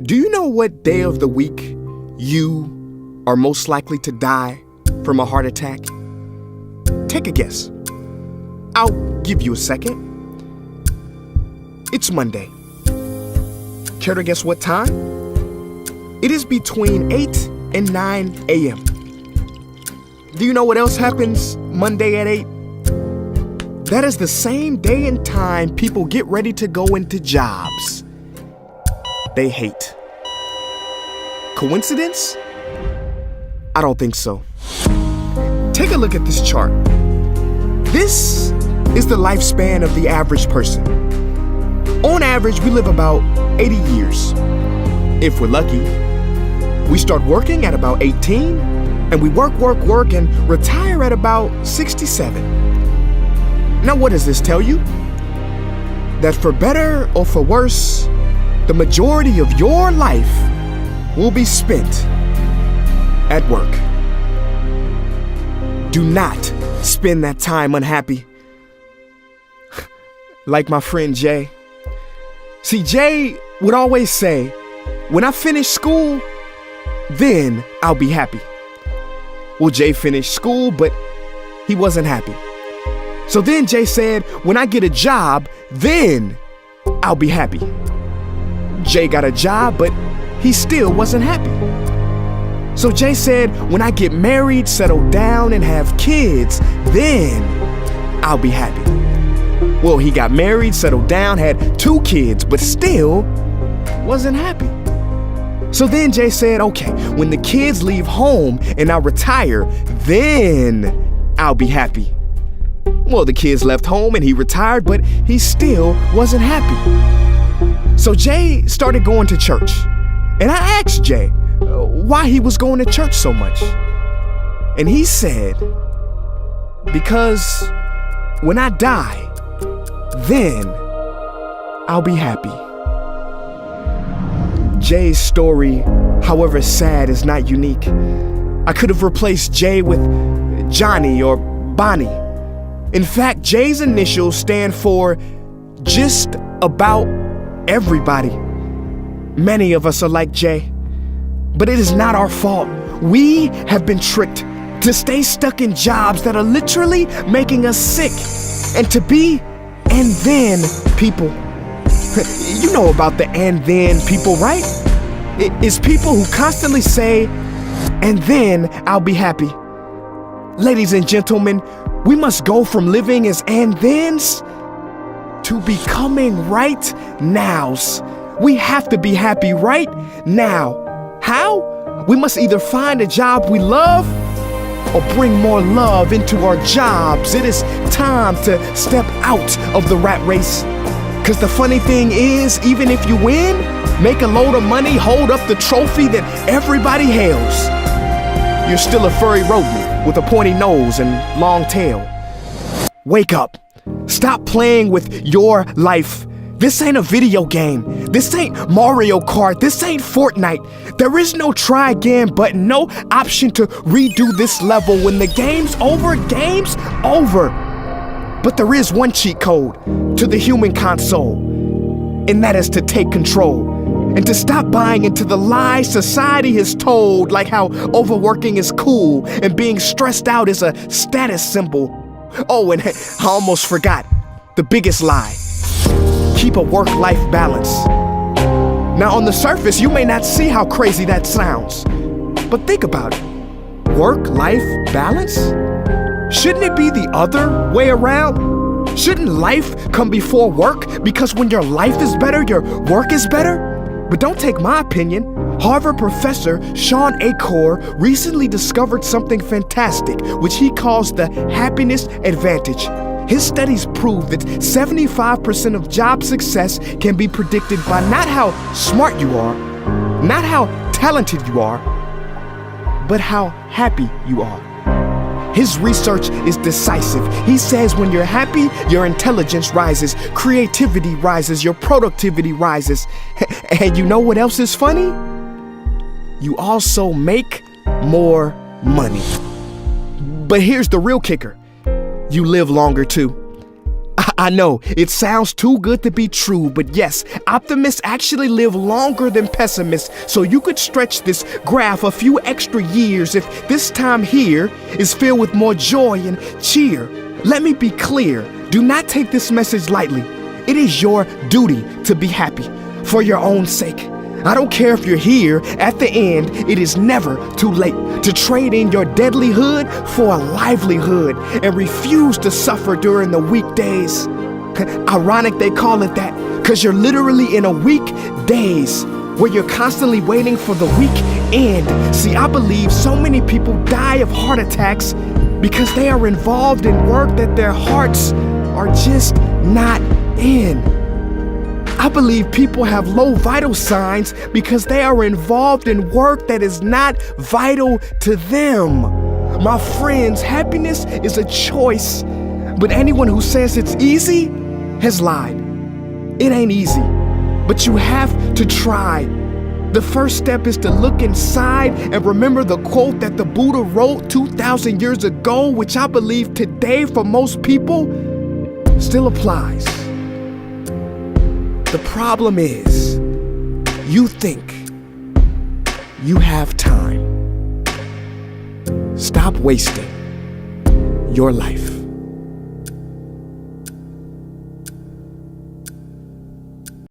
Do you know what day of the week you are most likely to die from a heart attack? Take a guess. I'll give you a second. It's Monday. Care to guess what time? It is between 8 and 9 a.m. Do you know what else happens Monday at 8? That is the same day and time people get ready to go into jobs they hate. Coincidence? I don't think so. Take a look at this chart. This is the lifespan of the average person. On average, we live about 80 years. If we're lucky, we start working at about 18, and we work, and retire at about 67. Now, what does this tell you? That for better or for worse, the majority of your life will be spent at work. Do not spend that time unhappy. Like my friend Jay. See, Jay would always say, when I finish school, then I'll be happy. Well, Jay finished school, but he wasn't happy. So then Jay said, when I get a job, then I'll be happy. Jay got a job, but he still wasn't happy. So Jay said, when I get married, settle down, and have kids, then I'll be happy. Well, he got married, settled down, had 2 kids, but still wasn't happy. So then Jay said, okay, when the kids leave home and I retire, then I'll be happy. Well, the kids left home and he retired, but he still wasn't happy. So Jay started going to church. And I asked Jay why he was going to church so much. And he said, because when I die, then I'll be happy. Jay's story, however sad, is not unique. I could have replaced Jay with Johnny or Bonnie. In fact, Jay's initials stand for just about everybody. Many of us are like Jay, but it is not our fault. We have been tricked to stay stuck in jobs that are literally making us sick and to be and then people. You know about the and then people, right? It's people who constantly say, and then I'll be happy. Ladies and gentlemen, we must go from living as and thens to becoming right nows. We have to be happy right now. How? We must either find a job we love or bring more love into our jobs. It is time to step out of the rat race. Cause the funny thing is, even if you win, make a load of money, hold up the trophy that everybody hails, you're still a furry rodent with a pointy nose and long tail. Wake up. Stop playing with your life. This ain't a video game. This ain't Mario Kart. This ain't Fortnite. There is no try again button, no option to redo this level. When the game's over, game's over. But there is one cheat code to the human console, and that is to take control and to stop buying into the lies society has told, like how overworking is cool and being stressed out is a status symbol. Oh, and I almost forgot the biggest lie. Keep a work-life balance. Now, on the surface, you may not see how crazy that sounds, but think about it. Work-life balance? Shouldn't it be the other way around? Shouldn't life come before work? Because when your life is better, your work is better? But don't take my opinion. Harvard professor Sean Achor recently discovered something fantastic, which he calls the happiness advantage. His studies prove that 75% of job success can be predicted by not how smart you are, not how talented you are, but how happy you are. His research is decisive. He says when you're happy, your intelligence rises, creativity rises, your productivity rises. And you know what else is funny? You also make more money. But here's the real kicker. You live longer too. I know, it sounds too good to be true, but yes, optimists actually live longer than pessimists, so you could stretch this graph a few extra years if this time here is filled with more joy and cheer. Let me be clear, do not take this message lightly. It is your duty to be happy, for your own sake. I don't care if you're here at the end, it is never too late to trade in your deadlyhood for a livelihood and refuse to suffer during the weekdays. Ironic they call it that, cause you're literally in a week days where you're constantly waiting for the weekend. See, I believe so many people die of heart attacks because they are involved in work that their hearts are just not in. I believe people have low vital signs because they are involved in work that is not vital to them. My friends, happiness is a choice, but anyone who says it's easy has lied. It ain't easy, but you have to try. The first step is to look inside and remember the quote that the Buddha wrote 2,000 years ago, which I believe today for most people still applies. The problem is, you think you have time. Stop wasting your life.